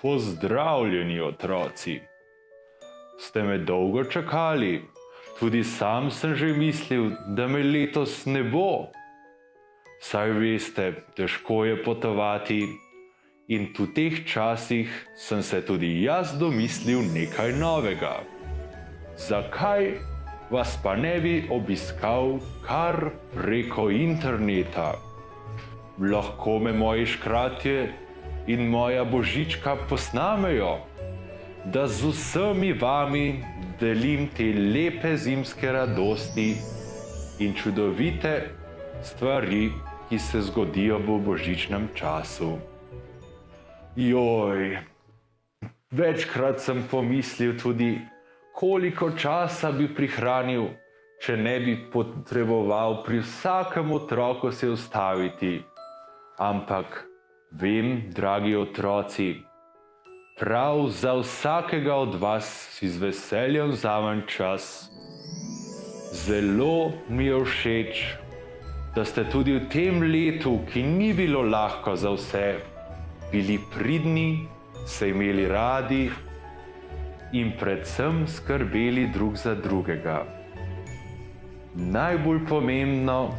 Pozdravljeni, otroci. Ste me dolgo čakali? Tudi sam sem že mislil, da me letos ne bo. Saj veste, težko je potovati in v teh časih sem se tudi jaz domislil nekaj novega. Zakaj vas pa ne bi obiskal kar preko interneta? Lahko me moji škratje in moja božička posnamejo, da z vsemi vami delim te lepe zimske radosti in čudovite stvari, ki se zgodijo v božičnem času. Večkrat sem pomislil tudi, koliko časa bi prihranil, če ne bi potreboval pri vsakem otroku se ustaviti. Ampak vem, dragi otroci, prav za vsakega od vas si z veseljem vzamem čas. Zelo mi je všeč, da ste tudi v tem letu, ki ni bilo lahko za vse, bili pridni, se imeli radi in predvsem skrbeli drug za drugega. Najbolj pomembno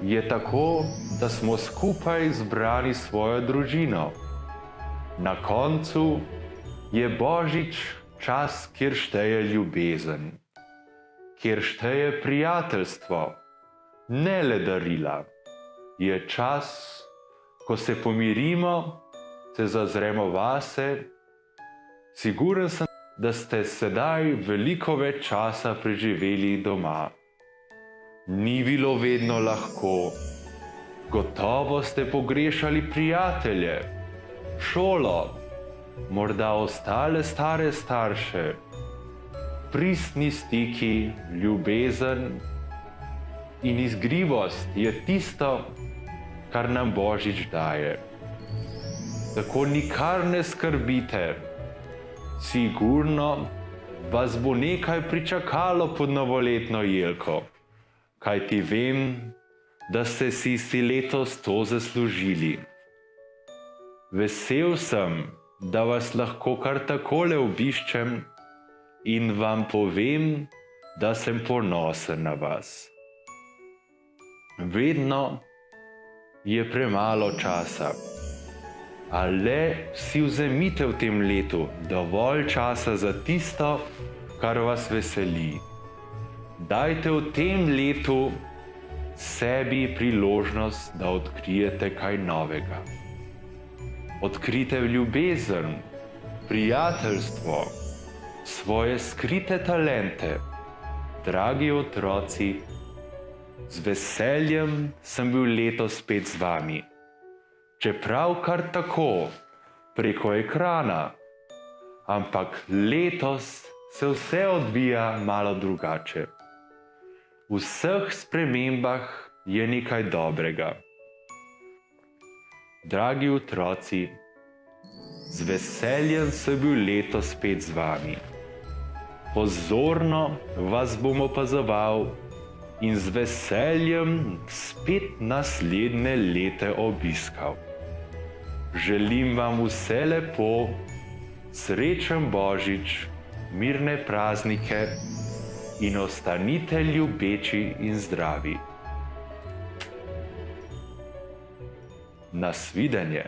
je tako, da smo skupaj zbrali svojo družino. Na koncu je Božič čas, kjer šteje ljubezen, kjer šteje prijateljstvo, ne le darila. Je čas, ko se pomirimo, se zazremo vase. Siguren sem, da ste sedaj veliko več časa preživeli doma. Ni bilo vedno lahko. Gotovo ste pogrešali prijatelje, šolo, morda ostale stare starše. Pristni stiki, ljubezen in izgrivost je tisto, kar nam Božič daje. Tako nikar ne skrbite. Sigurno vas bo nekaj pričakalo pod novoletno jelko. Kajti vem, da ste si letos to zaslužili. Vesel sem, da vas lahko kar takole obiščem in vam povem, da sem ponosen na vas. Vedno je premalo časa, a le si vzemite v tem letu dovolj časa za tisto, kar vas veseli. Dajte v tem letu sebi priložnost, da odkrijete kaj novega. Odkrijte ljubezen, prijateljstvo, svoje skrite talente. Dragi otroci, z veseljem sem bil letos spet z vami. Čeprav kar tako, preko ekrana, ampak letos se vse odvija malo drugače. V vseh spremembah je nekaj dobrega. Dragi otroci, z veseljem sem bil letos spet z vami. Pozorno vas bom opazoval in z veseljem spet naslednje leto obiskal. Želim vam vse lepo, srečen Božič, mirne praznike in ostanite ljubeči in zdravi. Nasvidenje.